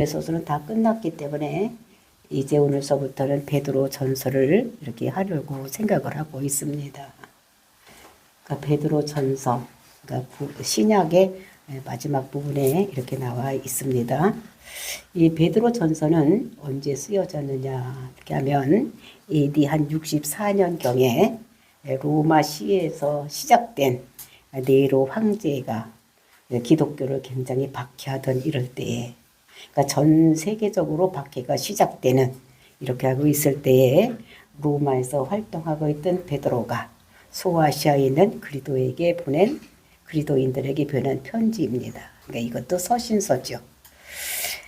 에베소서는 다 끝났기 때문에 이제 오늘서부터는 베드로 전서를 이렇게 하려고 생각을 하고 있습니다. 그러니까 베드로 전서, 그러니까 신약의 마지막 부분에 이렇게 나와 있습니다. 이 베드로 전서는 언제 쓰여졌느냐 이렇게 하면 AD 한 64년경에 로마 시에서 시작된 네로 황제가 기독교를 굉장히 박해하던 이럴 때에, 그러니까 전 세계적으로 박해가 시작되는 이렇게 하고 있을 때에 로마에서 활동하고 있던 베드로가 소아시아에 있는 그리스도인들에게 보낸 편지입니다. 그러니까 이것도 서신서죠.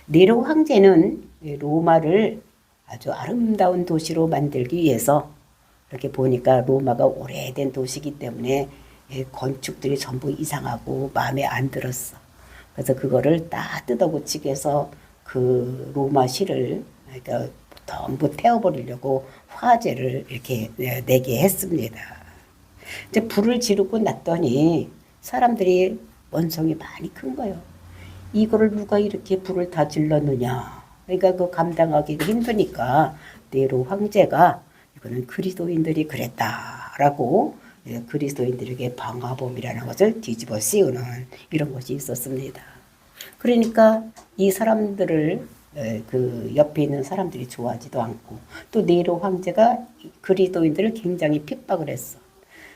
네로 황제는 로마를 아주 아름다운 도시로 만들기 위해서, 이렇게 보니까 로마가 오래된 도시이기 때문에 건축들이 전부 이상하고 마음에 안 들었어. 그래서 그거를 다 뜯어고치기 위해서 그 로마시를 그러니까 전부 태워버리려고 화재를 이렇게 내게 했습니다. 이제 불을 지르고 났더니 사람들이 원성이 많이 큰 거예요. 이거를 누가 이렇게 불을 다 질렀느냐. 그러니까 그 감당하기 힘드니까 네로 황제가 이거는 그리스도인들이 그랬다라고 그리스도인들에게 방화범이라는 것을 뒤집어 씌우는 이런 것이 있었습니다. 그러니까 이 사람들을 그 옆에 있는 사람들이 좋아하지도 않고, 또 네로 황제가 그리스도인들을 굉장히 핍박을 했어.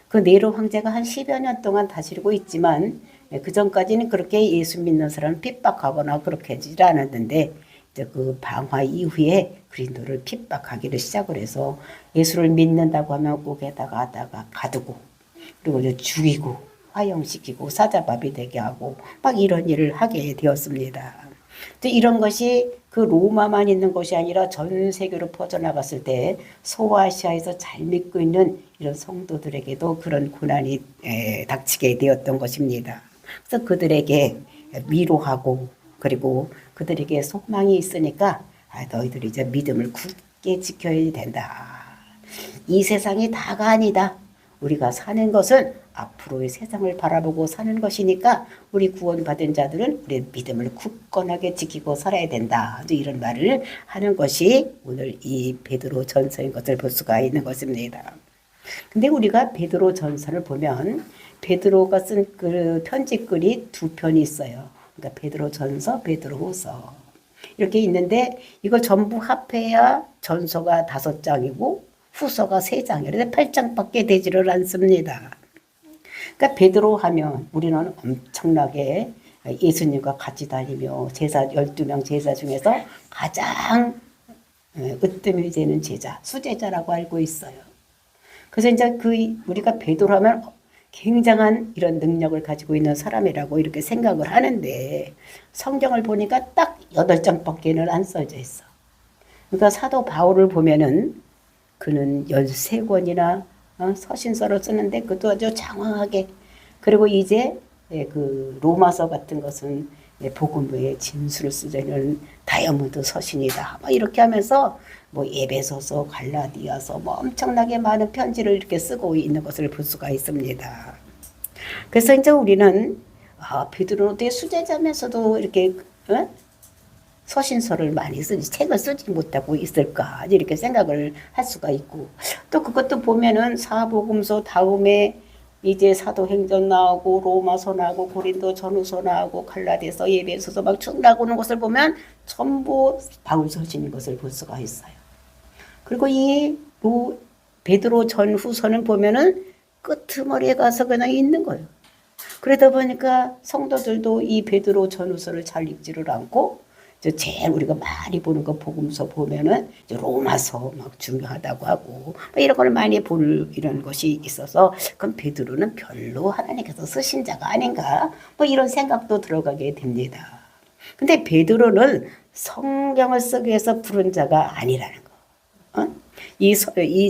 그 네로 황제가 한 10여 년 동안 다스리고 있지만 그 전까지는 그렇게 예수 믿는 사람을 핍박하거나 그렇게 하지 않았는데, 이제 그 방화 이후에 그리스도를 핍박하기를 시작을 해서 예수를 믿는다고 하면 옥에다가 하다가 가두고, 그리고 이제 죽이고 화형시키고 사자밥이 되게 하고 막 이런 일을 하게 되었습니다. 이런 것이 그 로마만 있는 것이 아니라 전 세계로 퍼져나갔을 때 소아시아에서 잘 믿고 있는 이런 성도들에게도 그런 고난이 닥치게 되었던 것입니다. 그래서 그들에게 위로하고, 그리고 그들에게 소망이 있으니까 너희들이 이제 믿음을 굳게 지켜야 된다. 이 세상이 다가 아니다. 우리가 사는 것은 앞으로의 세상을 바라보고 사는 것이니까 우리 구원받은 자들은 우리의 믿음을 굳건하게 지키고 살아야 된다. 이런 말을 하는 것이 오늘 이 베드로 전서인 것을 볼 수가 있는 것입니다. 근데 우리가 베드로 전서를 보면 베드로가 쓴 그 편지글이 두 편이 있어요. 그러니까 베드로 전서, 베드로 후서 이렇게 있는데, 이걸 전부 합해야 전서가 5장이고 후서가 3장이에요. 그래서 8장밖에 되지를 않습니다. 그러니까 베드로 하면 우리는 엄청나게 예수님과 같이 다니며 제사 12명 제사 중에서 가장 으뜸이 되는 제자, 수제자라고 알고 있어요. 그래서 이제 우리가 베드로 하면 굉장한 이런 능력을 가지고 있는 사람이라고 이렇게 생각을 하는데, 성경을 보니까 딱 8장밖에는 안 써져 있어. 그러니까 사도 바울을 보면은 그는 13권이나 서신서를 쓰는데 그것도 아주 장황하게, 그리고 이제 그 로마서 같은 것은 복음의 진술을 쓰자는 다이아몬드 서신이다. 뭐 이렇게 하면서 뭐 에베소서, 갈라디아서 뭐 엄청나게 많은 편지를 이렇게 쓰고 있는 것을 볼 수가 있습니다. 그래서 이제 우리는 베드로는 어떻게 수제자면서도 이렇게 서신서를 많이 쓰지, 책을 쓰지 못하고 있을까 이렇게 생각을 할 수가 있고, 또 그것도 보면은 사복음서 다음에 이제 사도행전 나오고 로마서 나오고 고린도 전후서 나오고 갈라디아서, 에베소서 막 쭉 나오는 것을 보면 전부 바울 서신인 것을 볼 수가 있어요. 그리고 이 베드로 전후서는 보면은 끄트머리에 가서 그냥 있는 거예요. 그러다 보니까 성도들도 이 베드로 전후서를 잘 읽지를 않고, 제일 우리가 많이 보는 거 복음서 보면은 로마서 막 중요하다고 하고 이런 걸 많이 볼 이런 것이 있어서, 그럼 베드로는 별로 하나님께서 쓰신 자가 아닌가 뭐 이런 생각도 들어가게 됩니다. 근데 베드로는 성경을 쓰기 위해서 부른 자가 아니라는 거. 이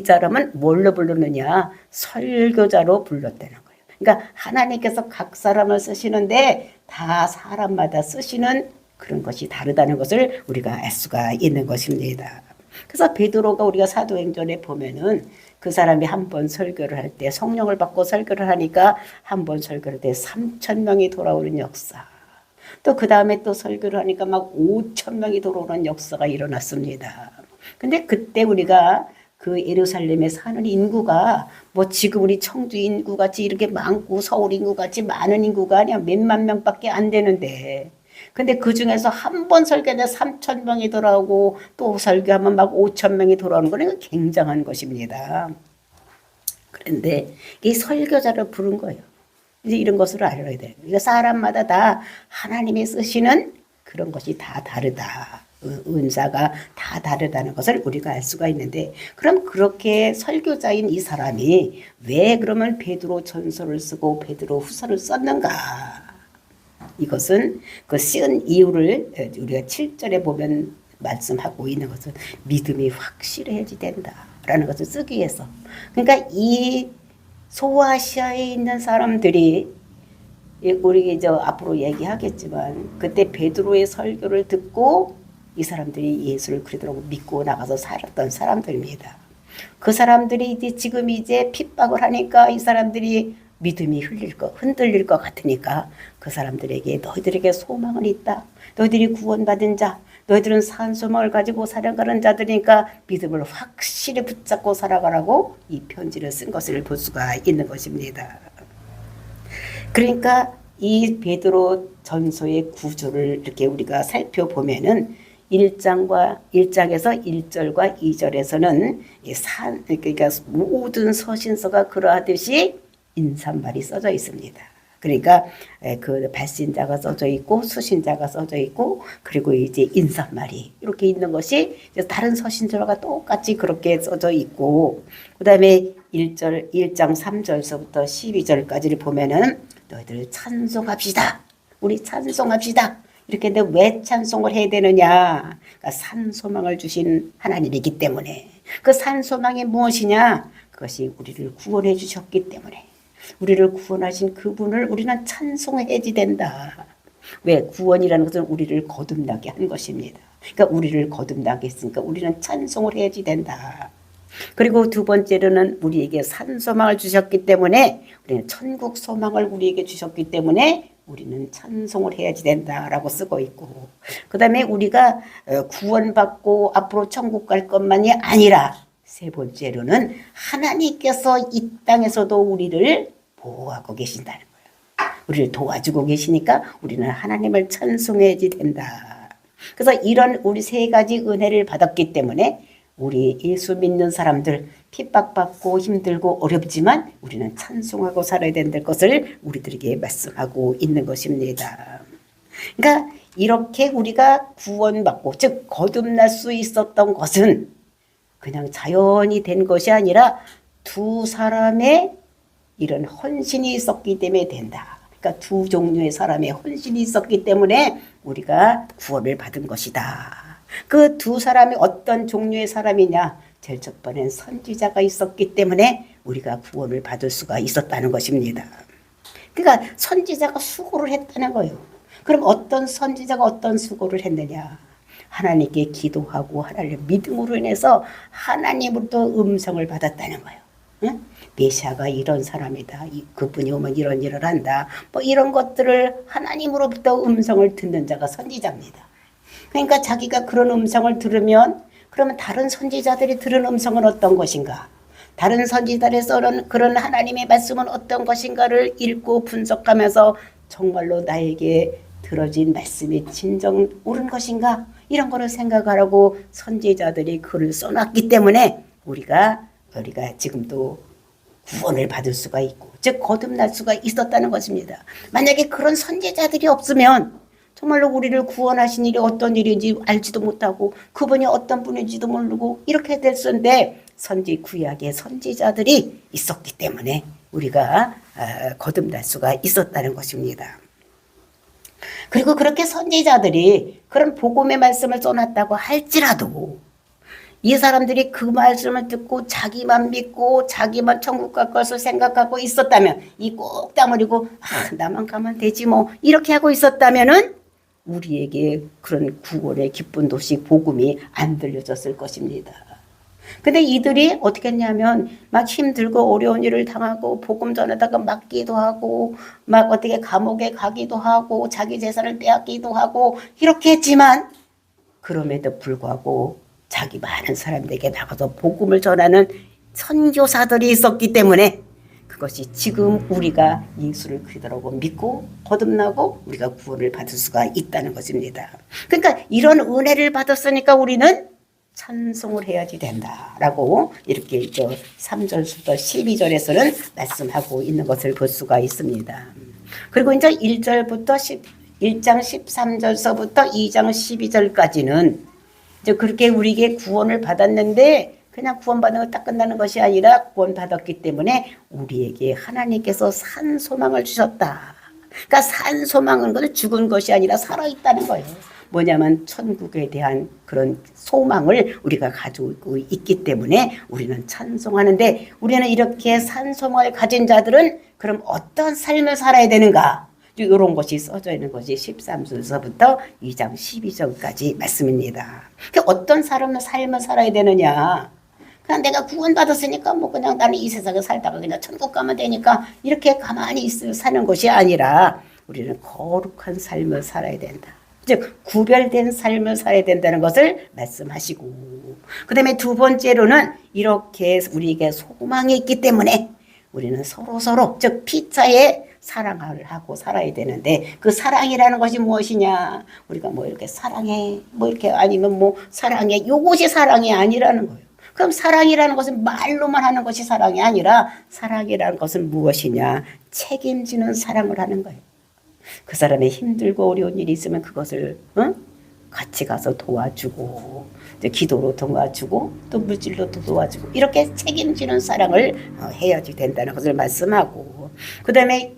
사람은 뭘로 부르느냐? 설교자로 불렀다는 거예요. 그러니까 하나님께서 각 사람을 쓰시는데 다 사람마다 쓰시는 그런 것이 다르다는 것을 우리가 알 수가 있는 것입니다. 그래서 베드로가 우리가 사도행전에 보면은 그 사람이 한 번 설교를 할 때 성령을 받고 설교를 하니까 한 번 설교를 할 때 3,000명이 돌아오는 역사. 또 그 다음에 또 설교를 하니까 막 5천 명이 들어오는 역사가 일어났습니다. 근데 그때 우리가 그 예루살렘에 사는 인구가 뭐 지금 우리 청주 인구 같이 이렇게 많고 서울 인구 같이 많은 인구가 아니야. 몇만 명밖에 안 되는데. 근데 그 중에서 한 번 설교하면 3천 명이 돌아오고 또 설교하면 막 5천 명이 돌아오는 거는 굉장한 것입니다. 그런데 이 설교자를 부른 거예요. 이제 이런 것을 알아야 돼요. 그러니까 사람마다 다 하나님이 쓰시는 그런 것이 다 다르다. 은사가 다 다르다는 것을 우리가 알 수가 있는데, 그럼 그렇게 설교자인 이 사람이 왜 그러면 베드로 전서를 쓰고 베드로 후서를 썼는가? 이것은 그 쓴 이유를 우리가 7절에 보면 말씀하고 있는 것은 믿음이 확실해야지 된다라는 것을 쓰기 위해서. 그러니까 이 소아시아에 있는 사람들이, 우리 이제 앞으로 얘기하겠지만 그때 베드로의 설교를 듣고 이 사람들이 예수를 그리스도로 믿고 나가서 살았던 사람들입니다. 그 사람들이 이제 지금 이제 핍박을 하니까 이 사람들이 믿음이 흔들릴 것 같으니까 그 사람들에게 너희들에게 소망은 있다. 너희들이 구원받은 자, 너희들은 산 소망을 가지고 살아가는 자들이니까 믿음을 확실히 붙잡고 살아가라고 이 편지를 쓴 것을 볼 수가 있는 것입니다. 그러니까 이 베드로 전서의 구조를 이렇게 우리가 살펴보면은 1장에서 1절과 2절에서는 그러니까 모든 서신서가 그러하듯이 인사말이 써져 있습니다. 그러니까 그 발신자가 써져 있고 수신자가 써져 있고 그리고 이제 인사말이 이렇게 있는 것이 다른 서신서가 똑같이 그렇게 써져 있고, 그 다음에 1장 3절서부터 12절까지를 보면은 너희들 찬송합시다. 우리 찬송합시다. 이렇게 했는데 왜 찬송을 해야 되느냐? 그러니까 산소망을 주신 하나님이기 때문에. 그 산소망이 무엇이냐? 그것이 우리를 구원해 주셨기 때문에. 우리를 구원하신 그분을 우리는 찬송해야지 된다. 왜? 구원이라는 것은 우리를 거듭나게 한 것입니다. 그러니까 우리를 거듭나게 했으니까 우리는 찬송을 해야지 된다. 그리고 두 번째로는 우리에게 산소망을 주셨기 때문에, 우리는 천국 소망을 우리에게 주셨기 때문에 우리는 찬송을 해야지 된다라고 쓰고 있고, 그 다음에 우리가 구원받고 앞으로 천국 갈 것만이 아니라 세 번째로는 하나님께서 이 땅에서도 우리를 보호하고 계신다는 거예요. 우리를 도와주고 계시니까 우리는 하나님을 찬송해야지 된다. 그래서 이런 우리 세 가지 은혜를 받았기 때문에 우리 예수 믿는 사람들 핍박받고 힘들고 어렵지만 우리는 찬송하고 살아야 된다는 것을 우리들에게 말씀하고 있는 것입니다. 그러니까 이렇게 우리가 구원받고 즉 거듭날 수 있었던 것은 그냥 자연이 된 것이 아니라 두 사람의 이런 헌신이 있었기 때문에 된다. 그러니까 두 종류의 사람의 헌신이 있었기 때문에 우리가 구원을 받은 것이다. 그 두 사람이 어떤 종류의 사람이냐? 제일 첫 번엔 선지자가 있었기 때문에 우리가 구원을 받을 수가 있었다는 것입니다. 그러니까 선지자가 수고를 했다는 거예요. 그럼 어떤 선지자가 어떤 수고를 했느냐? 하나님께 기도하고 하나님의 믿음으로 인해서 하나님으로부터 음성을 받았다는 거예요. 응? 메시아가 이런 사람이다. 그분이 오면 이런 일을 한다. 뭐 이런 것들을 하나님으로부터 음성을 듣는 자가 선지자입니다. 그러니까 자기가 그런 음성을 들으면 그러면 다른 선지자들이 들은 음성은 어떤 것인가? 다른 선지자들이 써는 그런 하나님의 말씀은 어떤 것인가를 읽고 분석하면서 정말로 나에게 들어진 말씀이 진정 옳은 것인가? 이런 거를 생각하라고 선지자들이 글을 써놨기 때문에 우리가 지금도 구원을 받을 수가 있고 즉 거듭날 수가 있었다는 것입니다. 만약에 그런 선지자들이 없으면 정말로 우리를 구원하신 일이 어떤 일인지 알지도 못하고 그분이 어떤 분인지도 모르고 이렇게 됐었는데 구약의 선지자들이 있었기 때문에 우리가 거듭날 수가 있었다는 것입니다. 그리고 그렇게 선지자들이 그런 복음의 말씀을 써놨다고 할지라도 이 사람들이 그 말씀을 듣고 자기만 믿고 자기만 천국 갈 것을 생각하고 있었다면 이 꼭 다물이고 나만 가면 되지 뭐 이렇게 하고 있었다면은 우리에게 그런 구원의 기쁜 도시 복음이 안 들려졌을 것입니다. 근데 이들이 어떻게 했냐면 막 힘들고 어려운 일을 당하고 복음 전하다가 맞기도 하고 막 어떻게 감옥에 가기도 하고 자기 재산을 빼앗기도 하고 이렇게 했지만 그럼에도 불구하고 자기 많은 사람들에게 나가서 복음을 전하는 선교사들이 있었기 때문에 그것이 지금 우리가 예수를 그리스도라고 믿고 거듭나고 우리가 구원을 받을 수가 있다는 것입니다. 그러니까 이런 은혜를 받았으니까 우리는 찬송을 해야지 된다라고 이렇게 3절부터 12절에서는 말씀하고 있는 것을 볼 수가 있습니다. 그리고 이제 1절부터 1장 13절서부터 2장 12절까지는 이제 그렇게 우리에게 구원을 받았는데 그냥 구원받은 거 딱 끝나는 것이 아니라 구원받았기 때문에 우리에게 하나님께서 산 소망을 주셨다. 그러니까 산 소망은 건 죽은 것이 아니라 살아있다는 거예요. 뭐냐면 천국에 대한 그런 소망을 우리가 가지고 있기 때문에 우리는 찬송하는데 우리는 이렇게 산 소망을 가진 자들은 그럼 어떤 삶을 살아야 되는가? 이런 것이 써져 있는 것이 13절서부터 2장 12절까지 말씀입니다. 어떤 삶을 살아야 되느냐? 그냥 내가 구원받았으니까 뭐 그냥 나는 이 세상에 살다가 그냥 천국 가면 되니까 이렇게 가만히 사는 것이 아니라 우리는 거룩한 삶을 살아야 된다. 즉 구별된 삶을 살아야 된다는 것을 말씀하시고 그 다음에 두 번째로는 이렇게 우리에게 소망이 있기 때문에 우리는 서로 즉 피차에 사랑을 하고 살아야 되는데 그 사랑이라는 것이 무엇이냐 우리가 뭐 이렇게 사랑해 뭐 이렇게 아니면 뭐 사랑해 이것이 사랑이 아니라는 거예요. 그럼 사랑이라는 것은 말로만 하는 것이 사랑이 아니라 사랑이라는 것은 무엇이냐 책임지는 사랑을 하는 거예요. 그 사람의 힘들고 어려운 일이 있으면 그것을 같이 가서 도와주고 기도로 도와주고 또 물질로 도와주고 이렇게 책임지는 사랑을 해야지 된다는 것을 말씀하고 그 다음에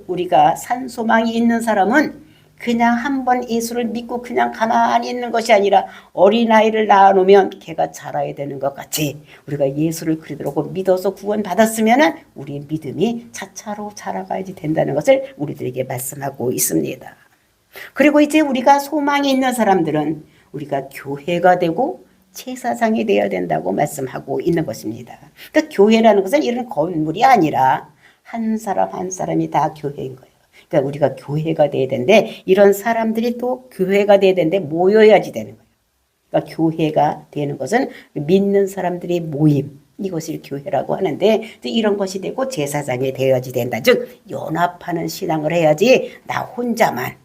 우리가 산 소망이 있는 사람은 그냥 한번 예수를 믿고 그냥 가만히 있는 것이 아니라 어린아이를 낳아놓으면 걔가 자라야 되는 것 같이 우리가 예수를 그리스도라고 믿어서 구원받았으면 우리의 믿음이 차차로 자라가야지 된다는 것을 우리들에게 말씀하고 있습니다. 그리고 이제 우리가 소망이 있는 사람들은 우리가 교회가 되고 제사장이 되어야 된다고 말씀하고 있는 것입니다. 그러니까 교회라는 것은 이런 건물이 아니라 한 사람 한 사람이 다 교회인 거예요. 그러니까 우리가 교회가 돼야 되는데 이런 사람들이 또 교회가 돼야 되는데 모여야지 되는 거예요. 그러니까 교회가 되는 것은 믿는 사람들이 모임 이것을 교회라고 하는데 이런 것이 되고 제사장이 되어야지 된다. 즉 연합하는 신앙을 해야지 나 혼자만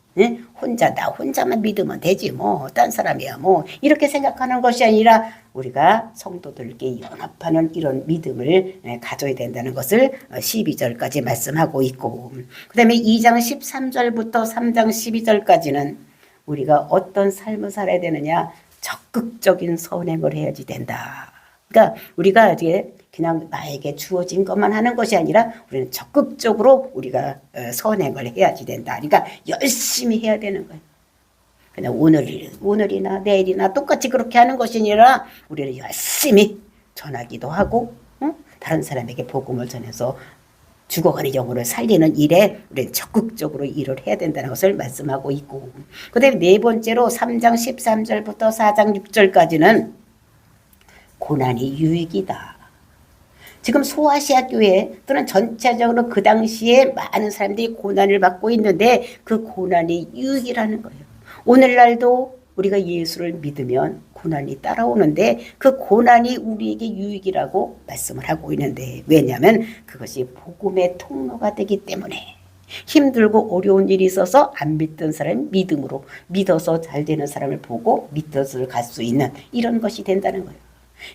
나 혼자만 믿으면 되지 뭐 딴 사람이야 뭐 이렇게 생각하는 것이 아니라 우리가 성도들께 연합하는 이런 믿음을 가져야 된다는 것을 12절까지 말씀하고 있고 그 다음에 2장 13절부터 3장 12절까지는 우리가 어떤 삶을 살아야 되느냐 적극적인 선행을 해야지 된다. 그러니까 우리가 이제 그냥 나에게 주어진 것만 하는 것이 아니라 우리는 적극적으로 우리가 선행을 해야지 된다. 그러니까 열심히 해야 되는 거예요. 그냥 오늘이나 내일이나 똑같이 그렇게 하는 것이 아니라 우리는 열심히 전하기도 하고 다른 사람에게 복음을 전해서 죽어가는 영혼을 살리는 일에 우리는 적극적으로 일을 해야 된다는 것을 말씀하고 있고 그 다음에 네 번째로 3장 13절부터 4장 6절까지는 고난이 유익이다. 지금 소아시아 교회 또는 전체적으로 그 당시에 많은 사람들이 고난을 받고 있는데 그 고난이 유익이라는 거예요. 오늘날도 우리가 예수를 믿으면 고난이 따라오는데 그 고난이 우리에게 유익이라고 말씀을 하고 있는데 왜냐하면 그것이 복음의 통로가 되기 때문에 힘들고 어려운 일이 있어서 안 믿던 사람이 믿음으로 믿어서 잘 되는 사람을 보고 믿어서 갈 수 있는 이런 것이 된다는 거예요.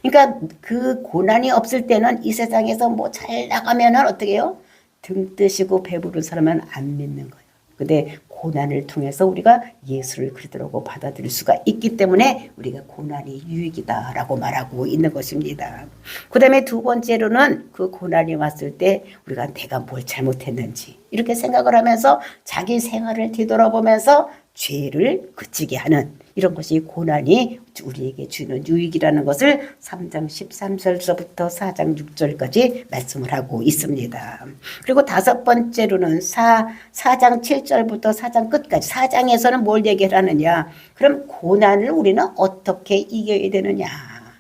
그러니까 그 고난이 없을 때는 이 세상에서 뭐 잘 나가면은 어떻게 해요? 등 뜨시고 배부른 사람은 안 믿는 거예요. 근데 고난을 통해서 우리가 예수를 그리스도라고 받아들일 수가 있기 때문에 우리가 고난이 유익이다라고 말하고 있는 것입니다. 그 다음에 두 번째로는 그 고난이 왔을 때 우리가 내가 뭘 잘못했는지 이렇게 생각을 하면서 자기 생활을 뒤돌아보면서 죄를 그치게 하는 이런 것이 고난이 우리에게 주는 유익이라는 것을 3장 13절서부터 4장 6절까지 말씀을 하고 있습니다. 그리고 다섯 번째로는 4장 7절부터 4장 끝까지 4장에서는 뭘 얘기를 하느냐 그럼 고난을 우리는 어떻게 이겨야 되느냐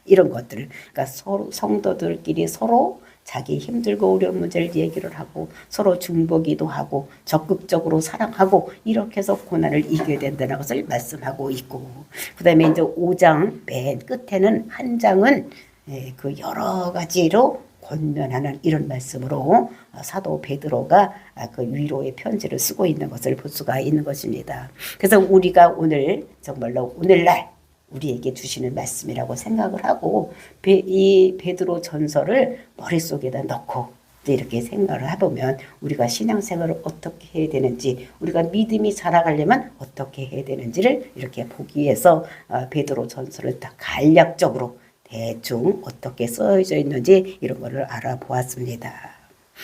이런 것들. 그러니까 서로 성도들끼리 서로 자기 힘들고 어려운 문제를 얘기를 하고 서로 중보기도 하고 적극적으로 사랑하고 이렇게 해서 고난을 이겨야 된다는 것을 말씀하고 있고, 그 다음에 이제 5장 맨 끝에는 한 장은 그 여러 가지로 권면하는 이런 말씀으로 사도 베드로가 그 위로의 편지를 쓰고 있는 것을 볼 수가 있는 것입니다. 그래서 우리가 오늘 정말로 오늘날 우리에게 주시는 말씀이라고 생각을 하고 이 베드로 전서를 머릿속에다 넣고 이렇게 생각을 해보면 우리가 신앙생활을 어떻게 해야 되는지, 우리가 믿음이 자라가려면 어떻게 해야 되는지를 이렇게 보기 위해서 베드로 전서를 다 간략적으로 대충 어떻게 써져 있는지 이런 거를 알아보았습니다.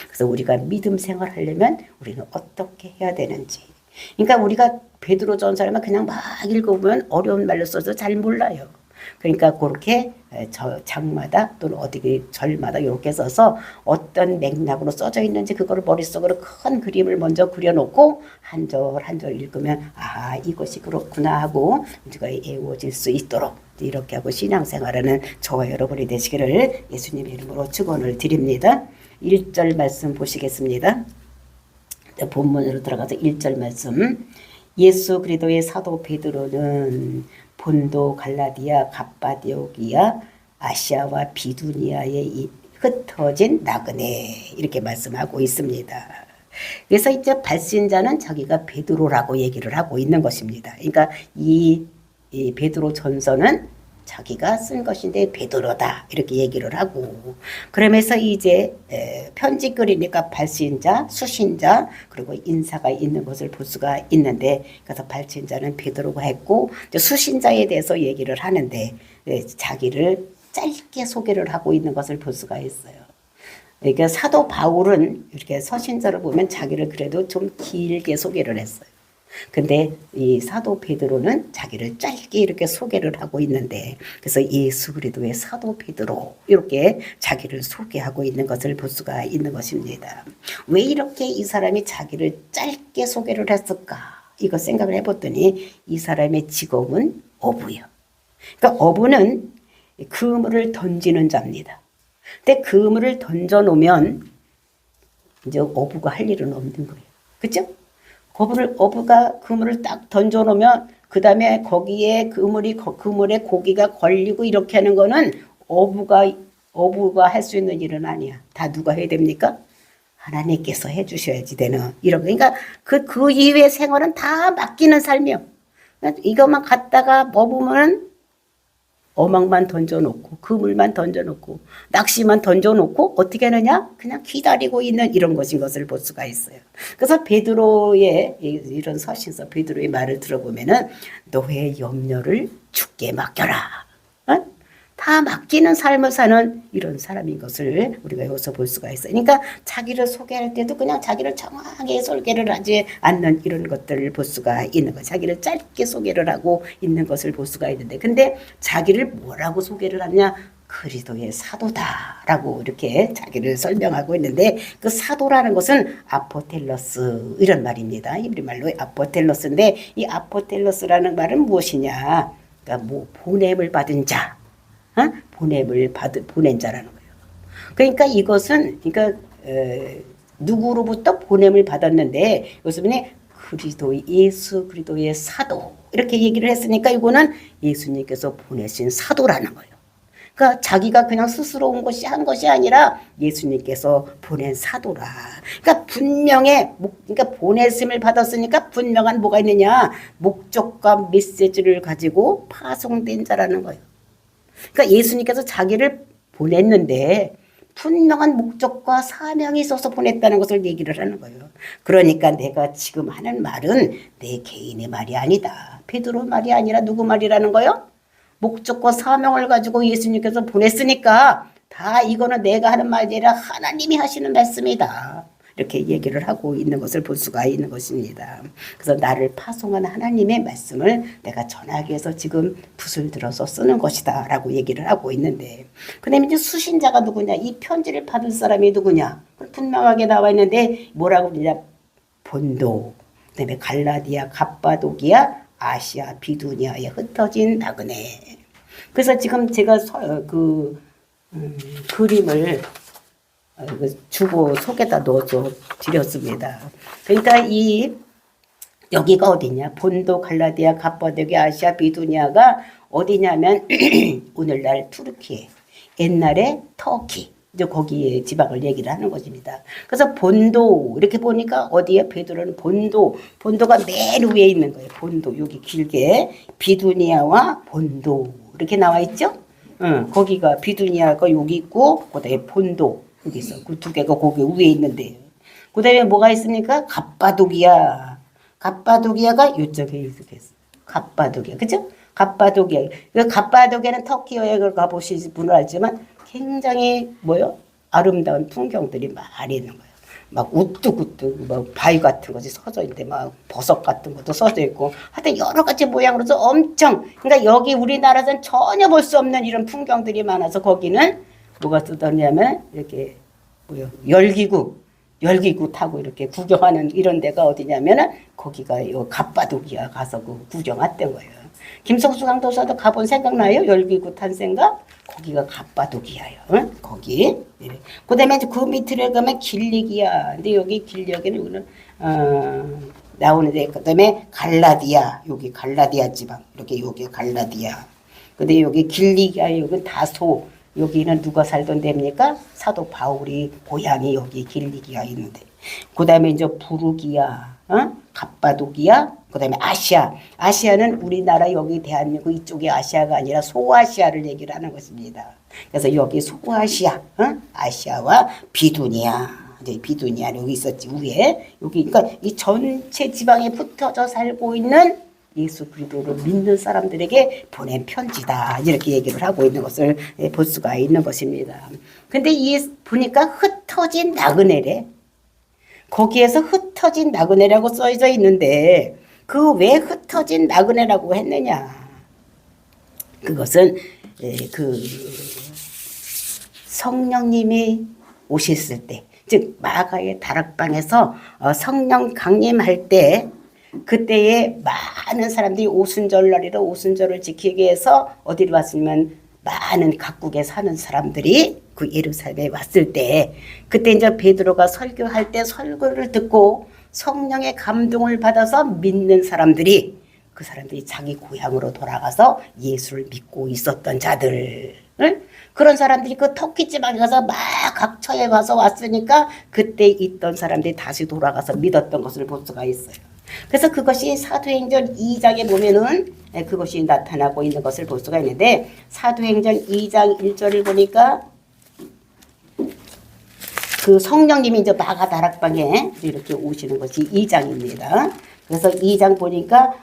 그래서 우리가 믿음 생활하려면 우리는 어떻게 해야 되는지, 그러니까 우리가 베드로 전서를 그냥 막 읽어보면 어려운 말로 써서 잘 몰라요. 그러니까 그렇게 장마다 또는 어디 절마다 이렇게 써서 어떤 맥락으로 써져 있는지 그거를 머릿속으로 큰 그림을 먼저 그려놓고 한 절 한 절 읽으면 아 이것이 그렇구나 하고 우리가 애워질 수 있도록 이렇게 하고 신앙생활하는 저와 여러분이 되시기를 예수님의 이름으로 축원을 드립니다. 1절 말씀 보시겠습니다. 본문으로 들어가서 1절 말씀. 예수 그리스도의 사도 베드로는 본도 갈라디아 갑바디오기아 아시아와 비두니아에 흩어진 나그네 이렇게 말씀하고 있습니다. 그래서 이제 발신자는 자기가 베드로라고 얘기를 하고 있는 것입니다. 그러니까 이 베드로 전서는 자기가 쓴 것인데 베드로다 이렇게 얘기를 하고, 그러면서 이제 편지 끌이니까 발신자, 수신자 그리고 인사가 있는 것을 볼 수가 있는데, 그래서 발신자는 베드로가 했고 수신자에 대해서 얘기를 하는데 자기를 짧게 소개를 하고 있는 것을 볼 수가 있어요. 그러니까 사도 바울은 이렇게 서신자를 보면 자기를 그래도 좀 길게 소개를 했어요. 근데 이 사도 베드로는 자기를 짧게 이렇게 소개를 하고 있는데, 그래서 예수 그리스도의 사도 베드로 이렇게 자기를 소개하고 있는 것을 볼 수가 있는 것입니다. 왜 이렇게 이 사람이 자기를 짧게 소개를 했을까? 이거 생각을 해봤더니 이 사람의 직업은 어부예요. 그러니까 어부는 그물을 던지는 자입니다. 근데 그물을 던져놓으면 이제 어부가 할 일은 없는 거예요. 그렇죠? 어부가 그물을 딱 던져놓으면 그 다음에 거기에 그물에 고기가 걸리고 이렇게 하는 거는 어부가 할 수 있는 일은 아니야. 다 누가 해야 됩니까? 하나님께서 해주셔야지 되는 이런. 그러니까 그 이외의 생활은 다 맡기는 삶이요. 이것만 갖다가 어부면 어망만 던져놓고 그물만 던져놓고 낚시만 던져놓고 어떻게 하느냐? 그냥 기다리고 있는 이런 것인 것을 볼 수가 있어요. 그래서 베드로의 이런 서신서 베드로의 말을 들어보면은 너의 염려를 주께 맡겨라. 어? 다 맡기는 삶을 사는 이런 사람인 것을 우리가 여기서 볼 수가 있어요. 그러니까 자기를 소개할 때도 그냥 자기를 정확하게 소개를 하지 않는 이런 것들을 볼 수가 있는 거예요. 자기를 짧게 소개를 하고 있는 것을 볼 수가 있는데, 근데 자기를 뭐라고 소개를 하냐? 그리스도의 사도다라고 이렇게 자기를 설명하고 있는데, 그 사도라는 것은 아포텔로스 이런 말입니다. 히브리말로 아포텔로스인데, 이 아포텔로스라는 말은 무엇이냐? 그러니까 뭐 보냄을 받은 자, 보낸 자라는 거예요. 그러니까 이것은 누구로부터 보냄을 받았는데, 이것은 예수 그리스도의 사도 이렇게 얘기를 했으니까 이거는 예수님께서 보내신 사도라는 거예요. 그러니까 자기가 그냥 스스로 한 것이 아니라 예수님께서 보낸 사도라. 그러니까 그러니까 보냈음을 받았으니까 분명한 뭐가 있느냐? 목적과 메시지를 가지고 파송된 자라는 거예요. 그러니까 예수님께서 자기를 보냈는데 분명한 목적과 사명이 있어서 보냈다는 것을 얘기를 하는 거예요. 그러니까 내가 지금 하는 말은 내 개인의 말이 아니다. 베드로 말이 아니라 누구 말이라는 거예요? 목적과 사명을 가지고 예수님께서 보냈으니까 다 이거는 내가 하는 말이 아니라 하나님이 하시는 말씀이다. 이렇게 얘기를 하고 있는 것을 볼 수가 있는 것입니다. 그래서 나를 파송한 하나님의 말씀을 내가 전하기 위해서 지금 붓을 들어서 쓰는 것이다 라고 얘기를 하고 있는데, 그 다음에 이제 수신자가 누구냐? 이 편지를 받은 사람이 누구냐? 분명하게 나와 있는데 뭐라고 그러냐? 본도, 그 다음에 갈라디아, 갑바도기아, 아시아, 비두니아에 흩어진 나그네. 그래서 지금 제가 그림을 주고 속에다 넣어서 드렸습니다. 그러니까 여기가 어디냐? 본도, 갈라디아, 갑바도기아, 아시아, 비두니아가 어디냐면 오늘날 투르키에, 옛날에 터키, 이제 거기에 지방을 얘기를 하는 것입니다. 그래서 본도 이렇게 보니까 어디에 베드로는 본도가 맨 위에 있는 거예요. 본도 여기 길게 비두니아와 본도 이렇게 나와 있죠. 거기가 비두니아가 여기 있고 그다음에 본도 여기 있어. 그 두 개가 거기 위에 있는데 그다음에 뭐가 있습니까? 갑바도기아가 이쪽에 있겠어. 갑바도기아, 그죠? 갑바도기아는 터키 여행을 가보신 분은 알지만 굉장히 아름다운 풍경들이 많이 있는 거예요. 막 우뚝우뚝 막 바위 같은 것이 서져 있는데 막 버섯 같은 것도 서져 있고 하여튼 여러 가지 모양으로서 엄청 그러니까 여기 우리나라에서는 전혀 볼 수 없는 이런 풍경들이 많아서 거기는 뭐가 뜨더냐면 이렇게 열기구 타고 이렇게 구경하는 이런 데가 어디냐면은 거기가 요 갑바도기아 가서 구경했던 거예요. 김성수 강도사도 가본 생각나요? 열기구 탄 생각? 거기가 갑바도기아요. 응? 거기. 그 다음에 그 밑으로 가면 길리기아. 근데 여기 길리기는 나오는데 그 다음에 갈라디아. 여기 갈라디아 지방. 이렇게 여기 갈라디아. 근데 여기 길리기아 여기 다소. 여기는 누가 살던 데입니까? 사도 바울이 고향이 여기 길리기아 있는데. 그 다음에 이제 부르기아, 갑바도기아, 그 다음에 아시아. 아시아는 우리나라 여기 대한민국 이쪽이 아시아가 아니라 소아시아를 얘기를 하는 것입니다. 그래서 여기 소아시아, 아시아와 비두니아. 이제 비두니아 여기 있었지, 위에. 여기, 그러니까 이 전체 지방에 붙어져 살고 있는 예수 그리스도를 믿는 사람들에게 보낸 편지다. 이렇게 얘기를 하고 있는 것을 볼 수가 있는 것입니다. 근데 보니까 흩어진 나그네래. 거기에서 흩어진 나그네라고 써져 있는데 그 왜 흩어진 나그네라고 했느냐. 그것은 성령님이 오셨을 때, 즉 마가의 다락방에서 성령 강림할 때 그때에 많은 사람들이 오순절날이라 오순절을 지키기 위해서 어디로 왔으면 많은 각국에 사는 사람들이 그 예루살렘에 왔을 때 그때 이제 베드로가 설교할 때 설교를 듣고 성령의 감동을 받아서 믿는 사람들이 그 사람들이 자기 고향으로 돌아가서 예수를 믿고 있었던 자들 그런 사람들이 그 터키 지방에 가서 막 각처에 가서 왔으니까 그때 있던 사람들이 다시 돌아가서 믿었던 것을 볼 수가 있어요. 그래서 그것이 사도행전 2장에 보면은 그것이 나타나고 있는 것을 볼 수가 있는데 사도행전 2장 1절을 보니까 그 성령님이 이제 마가 다락방에 이렇게 오시는 것이 2장입니다. 그래서 2장 보니까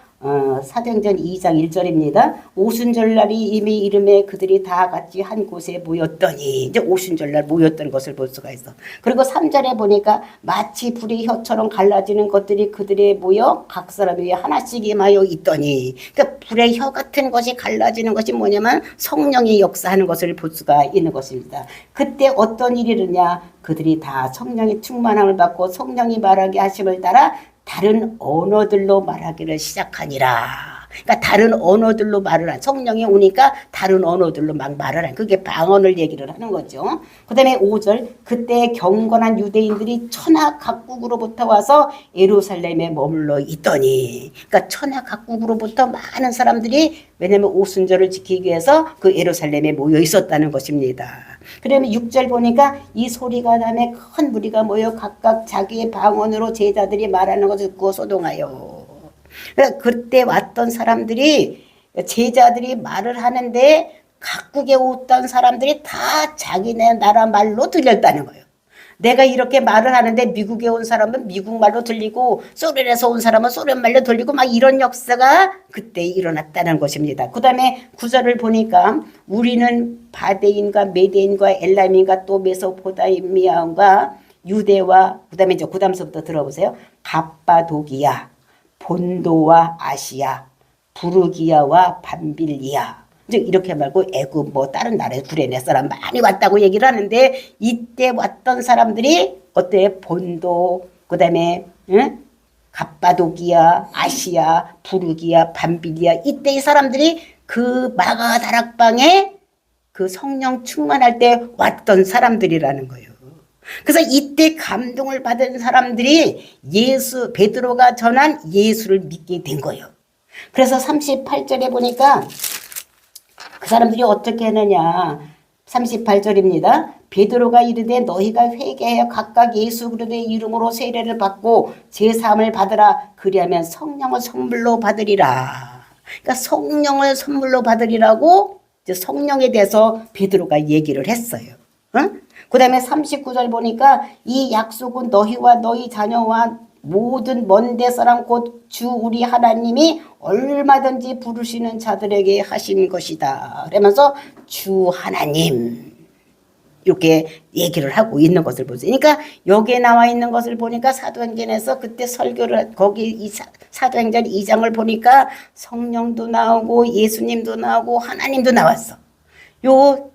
사도행전 2장 1절입니다. 오순절날이 이미 이름에 그들이 다 같이 한 곳에 모였더니 이제 오순절날 모였던 것을 볼 수가 있어. 그리고 3절에 보니까 마치 불의 혀처럼 갈라지는 것들이 그들에 모여 각 사람 위에 하나씩 임하여 있더니 그러니까 불의 혀 같은 것이 갈라지는 것이 뭐냐면 성령이 역사하는 것을 볼 수가 있는 것입니다. 그때 어떤 일이 일어냐 그들이 다 성령의 충만함을 받고 성령이 말하게 하심을 따라 다른 언어들로 말하기를 시작하니라. 그러니까 다른 언어들로 말을 성령이 오니까 다른 언어들로 막 말을 한 그게 방언을 얘기를 하는 거죠. 그 다음에 5절 그때 경건한 유대인들이 천하 각국으로부터 와서 예루살렘에 머물러 있더니 그러니까 천하 각국으로부터 많은 사람들이 왜냐하면 오순절을 지키기 위해서 그 예루살렘에 모여 있었다는 것입니다. 그러면 6절 보니까 이 소리가 나며 큰 무리가 모여 각각 자기의 방언으로 제자들이 말하는 것을 듣고 소동하여 그때 왔던 사람들이 제자들이 말을 하는데 각국에 왔던 사람들이 다 자기네 나라 말로 들렸다는 거예요. 내가 이렇게 말을 하는데 미국에 온 사람은 미국 말로 들리고 소련에서 온 사람은 소련 말로 들리고 막 이런 역사가 그때 일어났다는 것입니다. 그 다음에 구절을 보니까 우리는 바데인과 메데인과 엘람인과 또 메소포타미아와 유대와 그 다음에 이제 그 다음서부터 들어보세요. 갑바도기아 본도와 아시아, 부르기아와 밤빌리아. 즉 이렇게 말고 애굽 뭐 다른 나라에 구레네 사람 많이 왔다고 얘기를 하는데 이때 왔던 사람들이 어때? 본도 그다음에 갑바도기아, 아시아, 부르기아, 밤빌리아 이때 이 사람들이 그 마가 다락방에 그 성령 충만할 때 왔던 사람들이라는 거예요. 그래서 이때 감동을 받은 사람들이 베드로가 전한 예수를 믿게 된 거예요. 그래서 38절에 보니까 그 사람들이 어떻게 하느냐. 38절입니다. 베드로가 이르되 너희가 회개하여 각각 예수 그리스도의 이름으로 세례를 받고 제사함을 받으라. 그리하면 성령을 선물로 받으리라. 그러니까 성령을 선물로 받으리라고 성령에 대해서 베드로가 얘기를 했어요. 그 다음에 39절 보니까 이 약속은 너희와 너희 자녀와 모든 먼데 사람 곧 주 우리 하나님이 얼마든지 부르시는 자들에게 하신 것이다. 그러면서 주 하나님 이렇게 얘기를 하고 있는 것을 보세요. 그러니까 여기에 나와 있는 것을 보니까 사도행전에서 그때 설교를 거기 사도행전 2장을 보니까 성령도 나오고 예수님도 나오고 하나님도 나왔어. 요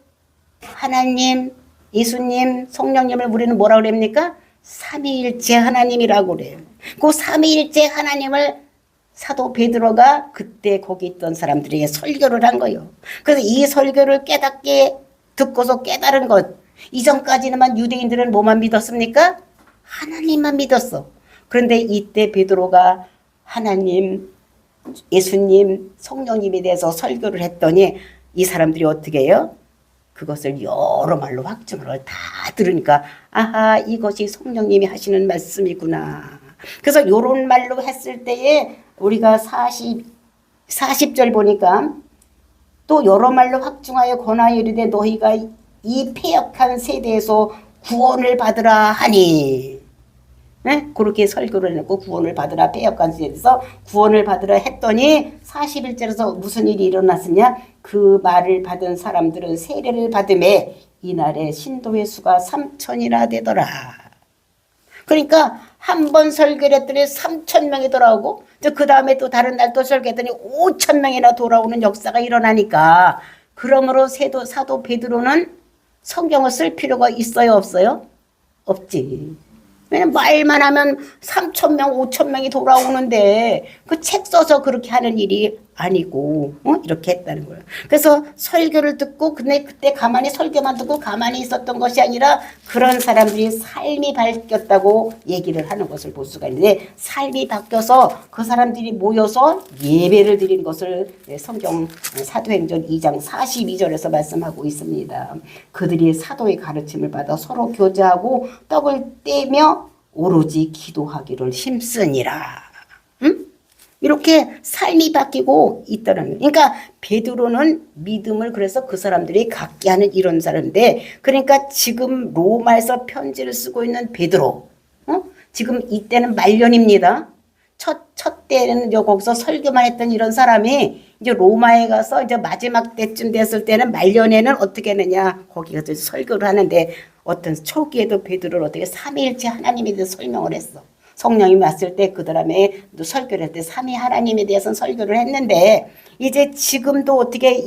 하나님, 예수님, 성령님을 우리는 뭐라고 그럽니까? 삼위일체 하나님이라고 그래요. 그 삼위일체 하나님을 사도 베드로가 그때 거기 있던 사람들에게 설교를 한 거예요. 그래서 이 설교를 깨닫게 듣고서 깨달은 것. 이전까지는 유대인들은 뭐만 믿었습니까? 하나님만 믿었어. 그런데 이때 베드로가 하나님, 예수님, 성령님에 대해서 설교를 했더니 이 사람들이 어떻게 해요? 그것을 여러 말로 확증을 다 들으니까 아하 이것이 성령님이 하시는 말씀이구나. 그래서 이런 말로 했을 때에 우리가 40절 보니까 또 여러 말로 확증하여 권하여 이르되 너희가 이 패역한 세대에서 구원을 받으라 하니 네? 그렇게 설교를 해놓고 구원을 받으라 패역한 세대에서 구원을 받으라 했더니 41절에서 무슨 일이 일어났으냐. 그 말을 받은 사람들은 세례를 받음에 이날에 신도의 수가 3,000이나 되더라. 그러니까 한 번 설교를 했더니 3,000명이 돌아오고 그 다음에 또 다른 날 또 설교했더니 5,000명이나 돌아오는 역사가 일어나니까 그러므로 사도 베드로는 성경을 쓸 필요가 있어요 없어요? 없지. 왜냐면 말만 하면 3,000명 5,000명이 돌아오는데 그 책 써서 그렇게 하는 일이 아니고 이렇게 했다는 거예요. 그래서 설교를 듣고 근데 그때 가만히 설교만 듣고 가만히 있었던 것이 아니라 그런 사람들이 삶이 바뀌었다고 얘기를 하는 것을 볼 수가 있는데 삶이 바뀌어서 그 사람들이 모여서 예배를 드린 것을 성경 사도행전 2장 42절에서 말씀하고 있습니다. 그들이 사도의 가르침을 받아 서로 교제하고 떡을 떼며 오로지 기도하기를 힘쓰니라. 이렇게 삶이 바뀌고 있다는 거예요. 그러니까 베드로는 믿음을 그래서 그 사람들이 갖게 하는 이런 사람인데 그러니까 지금 로마에서 편지를 쓰고 있는 베드로 지금 이때는 말년입니다. 첫 때는 거기서 설교만 했던 이런 사람이 이제 로마에 가서 이제 마지막 때쯤 됐을 때는 말년에는 어떻게 했느냐 거기 가서 설교를 하는데 어떤 초기에도 베드로를 어떻게 삼위일체 하나님에 대해서 설명을 했어. 성령이 왔을 때 그 다음에 설교를 할 때 삼위 하나님에 대해서는 설교를 했는데 이제 지금도 어떻게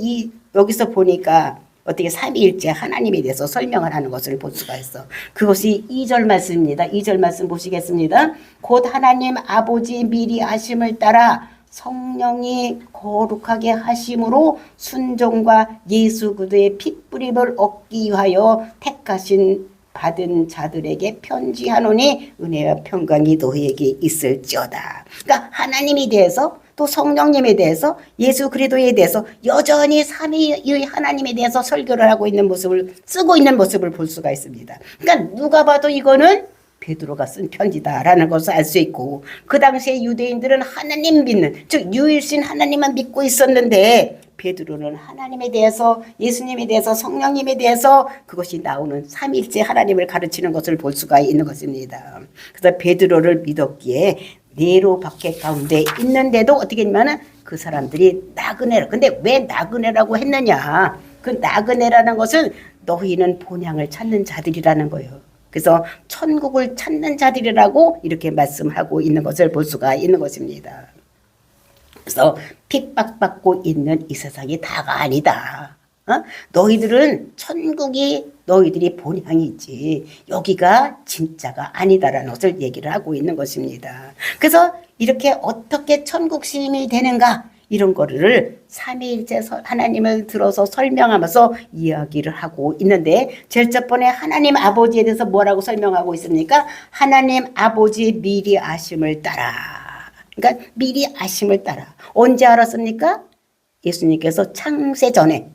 여기서 보니까 어떻게 삼위일체 하나님에 대해서 설명을 하는 것을 볼 수가 있어. 그것이 2절 말씀입니다. 2절 말씀 보시겠습니다. 곧 하나님 아버지 미리 하심을 따라 성령이 거룩하게 하심으로 순종과 예수 그리스도의 핏부림을 얻기 위하여 택하신 받은 자들에게 편지하노니 은혜와 평강이 너희에게 있을지어다. 그러니까 하나님에 대해서 또 성령님에 대해서 예수 그리스도에 대해서 여전히 삼위의 하나님에 대해서 설교를 하고 있는 모습을 쓰고 있는 모습을 볼 수가 있습니다. 그러니까 누가 봐도 이거는 베드로가 쓴 편지다라는 것을 알 수 있고 그 당시에 유대인들은 하나님 믿는 즉 유일신 하나님만 믿고 있었는데 베드로는 하나님에 대해서 예수님에 대해서 성령님에 대해서 그것이 나오는 삼위일체 하나님을 가르치는 것을 볼 수가 있는 것입니다. 그래서 베드로를 믿었기에 네로 박해 가운데 있는데도 어떻게 했냐면 그 사람들이 나그네라. 근데 왜 나그네라고 했느냐. 그 나그네라는 것은 너희는 본향을 찾는 자들이라는 거예요. 그래서 천국을 찾는 자들이라고 이렇게 말씀하고 있는 것을 볼 수가 있는 것입니다. 그래서 핍박받고 있는 이 세상이 다가 아니다. 너희들은 천국이 너희들이 본향이지 여기가 진짜가 아니다라는 것을 얘기를 하고 있는 것입니다. 그래서 이렇게 어떻게 천국 시민이 되는가 이런 거를 삼위일체 하나님을 들어서 설명하면서 이야기를 하고 있는데 제일 첫 번에 하나님 아버지에 대해서 뭐라고 설명하고 있습니까? 하나님 아버지 미리 아심을 따라. 그러니까 미리 아심을 따라. 언제 알았습니까? 예수님께서 창세 전에